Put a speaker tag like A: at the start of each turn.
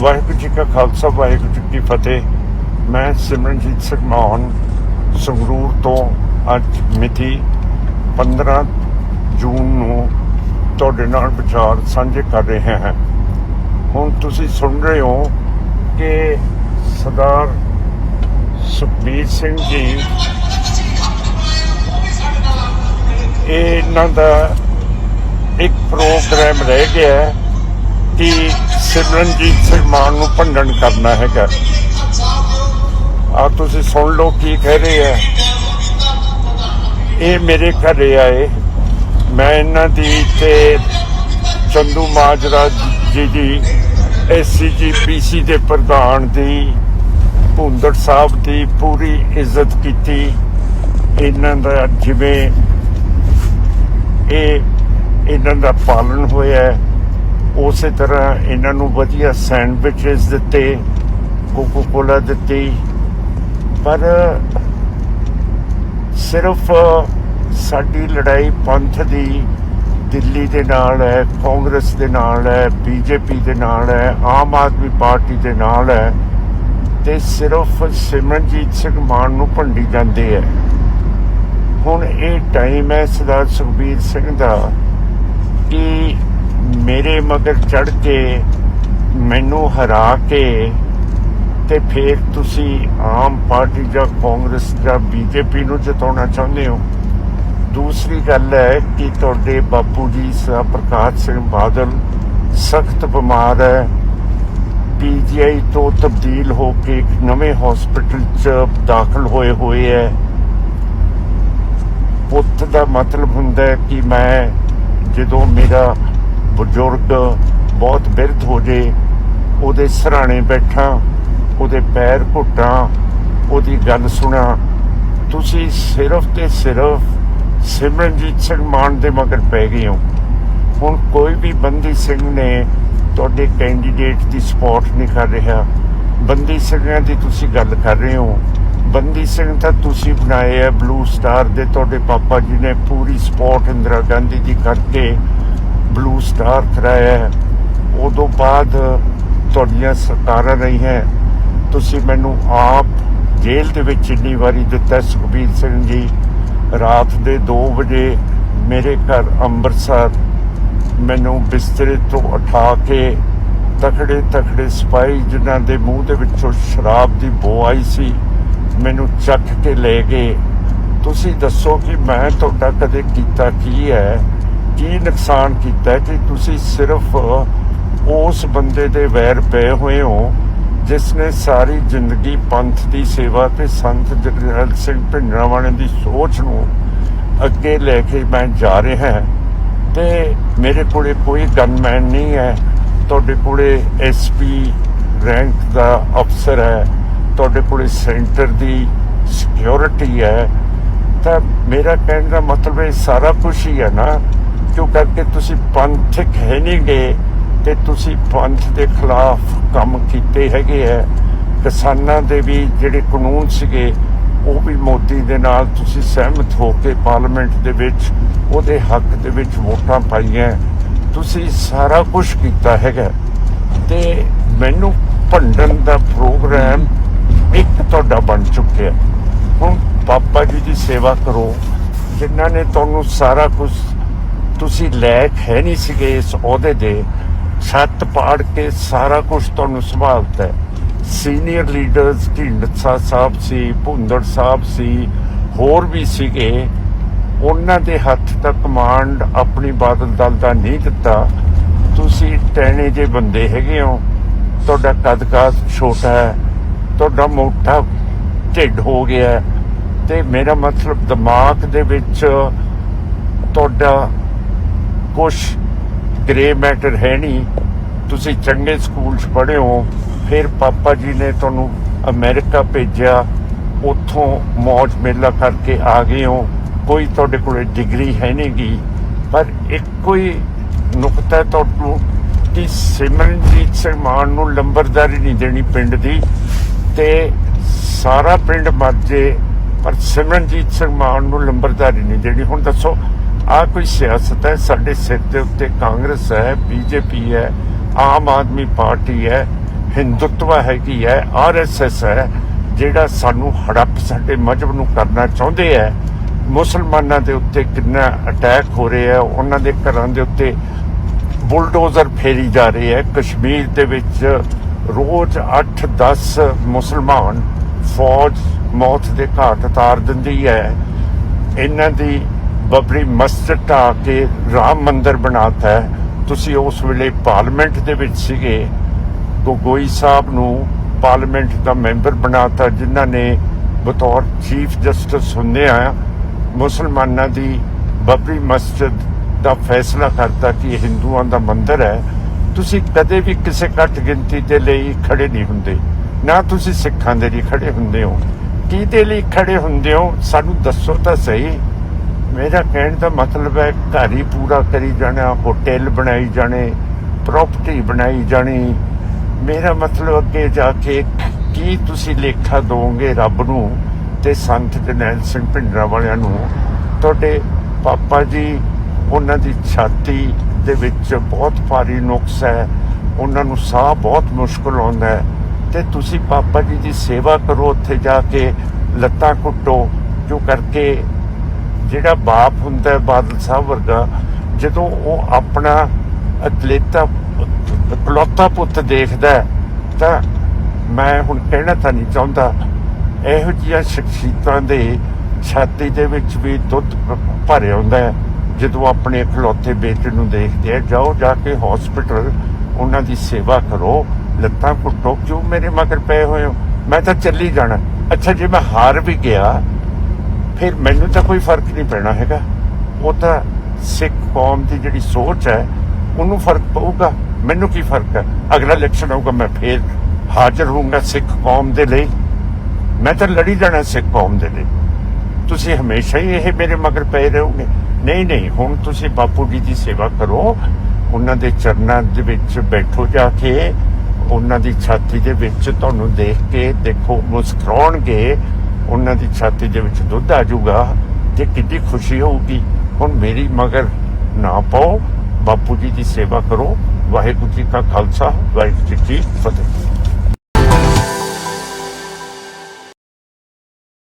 A: ਵਾਹਿਗੁਰੂ ਜੀ ਕਾ ਖਾਲਸਾ ਵਾਹਿਗੁਰੂ ਜੀ ਕੀ ਫਤਿਹ। ਮੈਂ ਸਿਮਰਨਜੀਤ ਸਿੰਘ ਮਾਨ ਸੰਗਰੂਰ ਤੋਂ ਅੱਜ ਮਿਤੀ 15 ਜੂਨ ਨੂੰ ਤੁਹਾਡੇ ਨਾਲ ਵਿਚਾਰ ਸਾਂਝੇ ਕਰ ਰਹੇ ਹਾਂ। ਹੁਣ ਤੁਸੀਂ ਸੁਣ ਰਹੇ ਹੋ ਕਿ ਸਰਦਾਰ ਸੁਖਬੀਰ ਸਿੰਘ ਜੀ ਇਹਨਾਂ ਦਾ ਇੱਕ ਪ੍ਰੋਗਰਾਮ ਰਹਿ ਗਿਆ ਕਿ ਸਿਮਰਨਜੀਤ ਸਿੰਘ ਮਾਨ ਨੂੰ ਭੰਡਣ ਕਰਨਾ ਹੈਗਾ। ਆ ਤੁਸੀਂ ਸੁਣ ਲਓ ਕੀ ਕਹਿ ਰਹੇ ਆ। ਇਹ ਮੇਰੇ ਘਰੇ ਆਏ, ਮੈਂ ਇਹਨਾਂ ਦੀ ਤੇ ਚੰਦੂ ਮਾਜਰਾ ਜੀ ਦੀ SCGPC ਦੇ ਪ੍ਰਧਾਨ ਦੀ ਭੁੰਦੜ ਸਾਹਿਬ ਦੀ ਪੂਰੀ ਇੱਜ਼ਤ ਕੀਤੀ। ਇਹਨਾਂ ਦਾ ਜਿਵੇਂ ਇਹਨਾਂ ਦਾ ਪਾਲਣ ਹੋਇਆ ਉਸੇ ਤਰ੍ਹਾਂ ਇਹਨਾਂ ਨੂੰ ਵਧੀਆ ਸੈਂਡਵਿਚਸ ਦਿੱਤੇ, ਕੋਕੋ ਕੋਲਾ ਦਿੱਤੀ। ਪਰ ਸਿਰਫ ਸਾਡੀ ਲੜਾਈ ਪੰਥ ਦੀ ਦਿੱਲੀ ਦੇ ਨਾਲ ਹੈ, ਕਾਂਗਰਸ ਦੇ ਨਾਲ ਹੈ, BJP ਦੇ ਨਾਲ ਹੈ, ਆਮ ਆਦਮੀ ਪਾਰਟੀ ਦੇ ਨਾਲ ਹੈ, ਤੇ ਸਿਰਫ ਸਿਮਰਨਜੀਤ ਸਿੰਘ ਮਾਨ ਨੂੰ ਭੰਡੀ ਜਾਂਦੇ ਹੈ। ਹੁਣ ਇਹ ਟਾਈਮ ਹੈ ਸਰਦਾਰ ਸੁਖਬੀਰ ਸਿੰਘ ਦਾ ਕਿ ਮੇਰੇ ਮਗਰ ਚੜ੍ਹ ਕੇ ਮੈਨੂੰ ਹਰਾ ਕੇ ਤੇ ਫਿਰ ਤੁਸੀਂ ਆਮ ਪਾਰਟੀ ਜਾਂ ਕਾਂਗਰਸ ਜਾਂ BJP ਨੂੰ ਜਿਤਾਉਣਾ ਚਾਹੁੰਦੇ ਹੋ। ਦੂਸਰੀ ਗੱਲ ਹੈ ਕਿ ਤੁਹਾਡੇ ਬਾਪੂ ਜੀ ਸਾਹਿਬ ਪ੍ਰਕਾਸ਼ ਸਿੰਘ ਬਾਦਲ ਸਖਤ ਬਿਮਾਰ ਹੈ, PGI ਤੋਂ ਤਬਦੀਲ ਹੋ ਕੇ ਇੱਕ ਨਵੇਂ ਹਸਪੀਟਲ 'ਚ ਦਾਖਲ ਹੋਏ ਹੈ। ਪੁੱਤ ਦਾ ਮਤਲਬ ਹੁੰਦਾ ਕਿ ਮੈਂ ਜਦੋਂ ਮੇਰਾ ਬਜ਼ੁਰਗ ਬਹੁਤ ਬਿਰਧ ਹੋ ਜੇ ਉਹਦੇ ਸਰਾਣੇ ਬੈਠਾਂ, ਉਹਦੇ ਪੈਰ ਘੁੱਟਾਂ, ਉਹਦੀ ਗੱਲ ਸੁਣਾ। ਤੁਸੀਂ ਸਿਰਫ ਤੇ ਸਿਰਫ ਸਿਮਰਨਜੀਤ ਸਿੰਘ ਮਾਨ ਦੇ ਮਗਰ ਪੈ ਗਏ ਹੋ। ਹੁਣ ਕੋਈ ਵੀ ਬੰਦੀ ਸਿੰਘ ਨੇ ਤੁਹਾਡੇ ਕੈਂਡੀਡੇਟ ਦੀ ਸਪੋਰਟ ਨਹੀਂ ਕਰ ਰਿਹਾ। ਬੰਦੀ ਸਿੰਘਾਂ ਦੀ ਤੁਸੀਂ ਗੱਲ ਕਰ ਰਹੇ ਹੋ। ਬੰਦੀ ਸਿੰਘ ਤਾਂ ਤੁਸੀਂ ਬਣਾਏ ਹੈ ਬਲੂ ਸਟਾਰ ਦੇ, ਤੁਹਾਡੇ ਪਾਪਾ ਜੀ ਨੇ ਪੂਰੀ ਸਪੋਰਟ ਇੰਦਰਾ ਗਾਂਧੀ ਦੀ ਕਰਕੇ ਬਲੂ ਸਟਾਰ ਕਰਾਇਆ ਹੈ। ਉਦੋਂ ਬਾਅਦ ਤੁਹਾਡੀਆਂ ਸਰਕਾਰਾਂ ਰਹੀਆਂ। ਤੁਸੀਂ ਮੈਨੂੰ ਆਪ ਜੇਲ੍ਹ ਦੇ ਵਿੱਚ ਇੰਨੀ ਵਾਰੀ ਦਿੱਤਾ ਸੁਖਬੀਰ ਸਿੰਘ ਜੀ। ਰਾਤ ਦੇ 2 ਵਜੇ ਮੇਰੇ ਘਰ ਅੰਮ੍ਰਿਤਸਰ ਮੈਨੂੰ ਬਿਸਤਰੇ ਤੋਂ ਉਠਾ ਕੇ ਤਕੜੇ ਸਿਪਾਹੀ ਜਿਨ੍ਹਾਂ ਦੇ ਮੂੰਹ ਦੇ ਵਿੱਚੋਂ ਸ਼ਰਾਬ ਦੀ ਬੋ ਆਈ ਸੀ ਮੈਨੂੰ ਚੱਕ ਕੇ ਲੈ ਗਏ। ਤੁਸੀਂ ਦੱਸੋ ਕਿ ਮੈਂ ਤੁਹਾਡਾ ਕਦੇ ਕੀਤਾ ਕੀ ਹੈ, ਕੀ ਨੁਕਸਾਨ ਕੀਤਾ ਕਿ ਤੁਸੀਂ ਸਿਰਫ ਉਸ ਬੰਦੇ ਦੇ ਵੈਰ ਪਏ ਹੋਏ ਹੋ ਜਿਸ ਨੇ ਸਾਰੀ ਜ਼ਿੰਦਗੀ ਪੰਥ ਦੀ ਸੇਵਾ ਤੇ ਸੰਤ ਜਰਨੈਲ ਸਿੰਘ ਭਿੰਡਰਾਂਵਾਲੇ ਦੀ ਸੋਚ ਨੂੰ ਅੱਗੇ ਲੈ ਕੇ ਮੈਂ ਜਾ ਰਿਹਾ ਹਾਂ। ਤੇ ਮੇਰੇ ਕੋਲੇ ਕੋਈ ਗਨਮੈਨ ਨਹੀਂ ਹੈ, ਤੁਹਾਡੇ ਕੋਲੇ SP ਰੈਂਕ ਦਾ ਅਫਸਰ ਹੈ, ਤੁਹਾਡੇ ਕੋਲੇ ਸੈਂਟਰ ਦੀ ਸਿਕਿਉਰਿਟੀ ਹੈ। ਤਾਂ ਮੇਰਾ ਕਹਿਣ ਦਾ ਮਤਲਬ ਇਹ ਸਾਰਾ ਕੁਛ ਹੀ ਹੈ ਨਾ, ਕਿਉਂ ਕਰਕੇ ਤੁਸੀਂ ਪੰਥਕ ਹੈ ਨਹੀਂ ਗੇ ਤੇ ਤੁਸੀਂ ਪੰਥ ਦੇ ਖਿਲਾਫ ਕੰਮ ਕੀਤੇ ਹੈਗੇ ਹੈ। ਕਿਸਾਨਾਂ ਦੇ ਵੀ ਜਿਹੜੇ ਕਾਨੂੰਨ ਸੀਗੇ ਉਹ ਵੀ ਮੋਦੀ ਦੇ ਨਾਲ ਤੁਸੀਂ ਸਹਿਮਤ ਹੋ ਕੇ ਪਾਰਲੀਮੈਂਟ ਦੇ ਵਿੱਚ ਉਹਦੇ ਹੱਕ ਦੇ ਵਿੱਚ ਵੋਟਾਂ ਪਾਈਆਂ। ਤੁਸੀਂ ਸਾਰਾ ਕੁਛ ਕੀਤਾ ਹੈਗਾ ਤੇ ਮੈਨੂੰ ਭੰਡਣ ਦਾ ਪ੍ਰੋਗਰਾਮ ਇੱਕ ਤੁਹਾਡਾ ਬਣ ਚੁੱਕਿਆ। ਹੁਣ ਪਾਪਾ ਜੀ ਦੀ ਸੇਵਾ ਕਰੋ ਜਿਨ੍ਹਾਂ ਨੇ ਤੁਹਾਨੂੰ ਸਾਰਾ ਕੁਝ, ਤੁਸੀਂ ਲਾਇਕ ਹੈ ਨਹੀਂ ਸੀਗੇ ਇਸ ਅਹੁਦੇ ਦੇ, ਛੱਤ ਪਾੜ ਕੇ ਸਾਰਾ ਕੁਝ ਤੁਹਾਨੂੰ ਸੰਭਾਲਤਾ। ਸੀਨੀਅਰ ਲੀਡਰਸ ਢੀਂਡਸਾ ਸਾਹਿਬ ਸੀ, ਭੁੰਦੜ ਸਾਹਿਬ ਸੀ, ਹੋਰ ਵੀ ਸੀਗੇ, ਉਹਨਾਂ ਦੇ ਹੱਥ ਤੱਕ ਕਮਾਂਡ ਆਪਣੀ ਬਾਦਲ ਦਲ ਦਾ ਨਹੀਂ ਦਿੱਤਾ। ਤੁਸੀਂ ਟਹਿਣੇ ਜਿਹੇ ਬੰਦੇ ਹੈਗੇ ਹੋ, ਤੁਹਾਡਾ ਕੱਦ ਛੋਟਾ ਹੈ, ਤੁਹਾਡਾ ਮੋਟਾ ਢਿੱਡ ਹੋ ਗਿਆ ਤੇ ਮੇਰਾ ਮਤਲਬ ਦਿਮਾਗ ਦੇ ਵਿੱਚ ਤੁਹਾਡਾ ਕੁਛ ਗ੍ਰੇ ਮੈਟਰ ਹੈ ਨਹੀਂ। ਤੁਸੀਂ ਚੰਗੇ ਸਕੂਲ 'ਚ ਪੜ੍ਹੇ ਹੋ, ਫਿਰ ਪਾਪਾ ਜੀ ਨੇ ਤੁਹਾਨੂੰ ਅਮਰੀਕਾ ਭੇਜਿਆ, ਉੱਥੋਂ ਮੌਜ ਮੇਲਾ ਕਰਕੇ ਆ ਗਏ ਹੋ। ਕੋਈ ਤੁਹਾਡੇ ਕੋਲ ਡਿਗਰੀ ਹੈ ਨਹੀਂ ਗੀ, ਪਰ ਇੱਕੋ ਹੀ ਨੁਕਤਾ ਤੁਹਾਨੂੰ ਕਿ ਸਿਮਰਨਜੀਤ ਸਿੰਘ ਮਾਨ ਨੂੰ ਲੰਬਰਦਾਰੀ ਨਹੀਂ ਦੇਣੀ ਪਿੰਡ ਦੀ, ਤੇ ਸਾਰਾ ਪਿੰਡ ਮਰ ਜੇ ਪਰ ਸਿਮਰਨਜੀਤ ਸਿੰਘ ਮਾਨ ਨੂੰ ਲੰਬਰਦਾਰੀ ਨਹੀਂ ਦੇਣੀ। ਹੁਣ ਦੱਸੋ ਆਹ ਕੋਈ ਸਿਆਸਤ ਹੈ? ਸਾਡੇ ਸਿਰ ਦੇ ਉੱਤੇ ਕਾਂਗਰਸ ਹੈ, BJP ਹੈ, ਆਮ ਆਦਮੀ ਪਾਰਟੀ ਹੈ, ਹਿੰਦੂਤਵ ਹੈਗੀ ਹੈ, RSS ਹੈ ਜਿਹੜਾ ਸਾਨੂੰ ਹੜੱਪ ਸਾਡੇ ਮਜ਼ਹਬ ਨੂੰ ਕਰਨਾ ਚਾਹੁੰਦੇ ਹੈ। ਮੁਸਲਮਾਨਾਂ ਦੇ ਉੱਤੇ ਕਿੰਨਾ ਅਟੈਕ ਹੋ ਰਿਹਾ, ਉਹਨਾਂ ਦੇ ਘਰਾਂ ਦੇ ਉੱਤੇ ਬੁਲਡੋਜ਼ਰ ਫੇਰੀ ਜਾ ਰਹੇ ਹੈ। ਕਸ਼ਮੀਰ ਦੇ ਵਿੱਚ ਰੋਜ਼ 8-10 ਮੁਸਲਮਾਨ ਫੌਜ ਮੌਤ ਦੇ ਘਾਟ ਉਤਾਰ ਦਿੰਦੀ ਹੈ। ਇਹਨਾਂ ਦੀ ਬਬਰੀ ਮਸਜਿਦ ਢਾਹ ਕੇ ਰਾਮ ਮੰਦਿਰ ਬਣਾਤਾ ਹੈ। ਤੁਸੀਂ ਉਸ ਵੇਲੇ ਪਾਰਲੀਮੈਂਟ ਦੇ ਵਿੱਚ ਸੀਗੇ, ਗੋਗੋਈ ਸਾਹਿਬ ਨੂੰ ਪਾਰਲੀਮੈਂਟ ਦਾ ਮੈਂਬਰ ਬਣਾਤਾ, ਜਿਨ੍ਹਾਂ ਨੇ ਬਤੌਰ ਚੀਫ ਜਸਟਿਸ ਹੁੰਦਿਆਂ ਮੁਸਲਮਾਨਾਂ ਦੀ ਬਬਰੀ ਮਸਜਿਦ ਦਾ ਫੈਸਲਾ ਕਰਤਾ ਕਿ ਇਹ ਹਿੰਦੂਆਂ ਦਾ ਮੰਦਿਰ ਹੈ। ਤੁਸੀਂ ਕਦੇ ਵੀ ਕਿਸੇ ਘੱਟ ਗਿਣਤੀ ਦੇ ਲਈ ਖੜੇ ਨਹੀਂ ਹੁੰਦੇ, ਨਾ ਤੁਸੀਂ ਸਿੱਖਾਂ ਦੇ ਲਈ ਖੜੇ ਹੁੰਦੇ ਹੋ। ਕਿਹਦੇ ਲਈ ਖੜੇ ਹੁੰਦੇ ਹੋ ਸਾਨੂੰ ਦੱਸੋ ਤਾਂ ਸਹੀ। ਮੇਰਾ ਕਹਿਣ ਦਾ ਮਤਲਬ ਹੈ ਘਰ ਹੀ ਪੂਰਾ ਕਰੀ ਜਾਣਾ, ਹੋਟਲ ਬਣਾਈ ਜਾਣੇ, ਪ੍ਰਾਪਰਟੀ ਬਣਾਈ ਜਾਣੀ। ਮੇਰਾ ਮਤਲਬ ਅੱਗੇ ਜਾ ਕੇ ਕੀ ਤੁਸੀਂ ਲੇਖਾ ਦੋਗੇ ਰੱਬ ਨੂੰ ਤੇ ਸੰਤ ਜਰਨੈਲ ਸਿੰਘ ਭਿੰਡਰਾਂ ਵਾਲਿਆਂ ਨੂੰ? ਤੁਹਾਡੇ ਪਾਪਾ ਜੀ, ਉਹਨਾਂ ਦੀ ਛਾਤੀ ਦੇ ਵਿੱਚ ਬਹੁਤ ਭਾਰੀ ਨੁਕਸ ਹੈ, ਉਹਨਾਂ ਨੂੰ ਸਾਹ ਬਹੁਤ ਮੁਸ਼ਕਲ ਆਉਂਦਾ ਹੈ, ਤੇ ਤੁਸੀਂ ਪਾਪਾ ਜੀ ਦੀ ਸੇਵਾ ਕਰੋ, ਉੱਥੇ ਜਾ ਕੇ ਲੱਤਾਂ ਕੁੱਟੋ। ਕਿਉਂ ਕਰਕੇ ਜਿਹੜਾ ਬਾਪ ਹੁੰਦਾ ਬਾਦਲ ਸਾਹਿਬ ਵਰਗਾ, ਜਦੋਂ ਉਹ ਆਪਣਾ ਇਕਲੌਤਾ ਪੁੱਤ ਦੇਖਦਾ ਤਾਂ ਮੈਂ ਹੁਣ ਕਹਿਣਾ ਤਾਂ ਨਹੀਂ ਚਾਹੁੰਦਾ, ਇਹੋ ਜਿਹੀਆਂ ਸ਼ਖਸੀਅਤਾਂ ਦੇ ਛਾਤੀ ਦੇ ਵਿੱਚ ਵੀ ਦੁੱਧ ਭਰ ਆਉਂਦਾ ਹੈ ਜਦੋਂ ਆਪਣੇ ਇਕਲੌਤੇ ਬੇਟੇ ਨੂੰ ਦੇਖਦੇ ਆ। ਜਾਓ ਜਾ ਕੇ ਹਸਪੀਟਲ ਉਹਨਾਂ ਦੀ ਸੇਵਾ ਕਰੋ, ਲੱਤਾਂ ਕੁੱਟੋ। ਕਿਉਂ ਮੇਰੇ ਮਗਰ ਪਏ ਹੋਏ ਹੋ? ਮੈਂ ਤਾਂ ਚੱਲੀ ਜਾਣਾ। ਅੱਛਾ, ਜੇ ਮੈਂ ਹਾਰ ਵੀ ਗਿਆ ਫਿਰ ਮੈਨੂੰ ਤਾਂ ਕੋਈ ਫਰਕ ਨਹੀਂ ਪੈਣਾ ਹੈਗਾ। ਉਹ ਤਾਂ ਸਿੱਖ ਕੌਮ ਦੀ ਜਿਹੜੀ ਸੋਚ ਹੈ ਉਹਨੂੰ ਫਰਕ ਪਊਗਾ, ਮੈਨੂੰ ਕੀ ਫਰਕ ਹੈ? ਅਗਲਾ ਇਲੈਕਸ਼ਨ ਆਊਗਾ, ਮੈਂ ਫੇਰ ਹਾਜ਼ਰ ਹੋਊਂਗਾ ਸਿੱਖ ਕੌਮ ਦੇ ਲਈ। ਮੈਂ ਤਾਂ ਲੜੀ ਜਾਣਾ ਸਿੱਖ ਕੌਮ ਦੇ ਲਈ। ਤੁਸੀਂ ਹਮੇਸ਼ਾ ਹੀ ਇਹ ਮੇਰੇ ਮਗਰ ਪਏ ਰਹੋਗੇ? ਨਹੀਂ, ਹੁਣ ਤੁਸੀਂ ਬਾਪੂ ਜੀ ਦੀ ਸੇਵਾ ਕਰੋ, ਉਹਨਾਂ ਦੇ ਚਰਨਾਂ ਦੇ ਵਿੱਚ ਬੈਠੋ ਜਾ ਕੇ, ਉਹਨਾਂ ਦੀ ਛਾਤੀ ਦੇ ਵਿੱਚ ਤੁਹਾਨੂੰ ਦੇਖ ਕੇ ਦੇਖੋ ਮੁਸਕਰਾਉਣਗੇ, ਉਹਨਾਂ ਦੀ ਛਾਤੀ ਦੇ ਵਿੱਚ ਦੁੱਧ ਆ ਜਾਊਗਾ ਤੇ ਕਿੰਨੀ ਖੁਸ਼ੀ ਹੋਊਗੀ। ਹੁਣ ਮੇਰੀ ਮਗਰ ਨਾ ਪਾਓ, ਬਾਪੂ ਜੀ ਦੀ ਸੇਵਾ ਕਰੋ। ਵਾਹਿਗੁਰੂ ਜੀ ਕਾ ਖਾਲਸਾ, ਵਾਹਿਗੁਰੂ ਜੀ ਕੀ ਫਤਿਹ।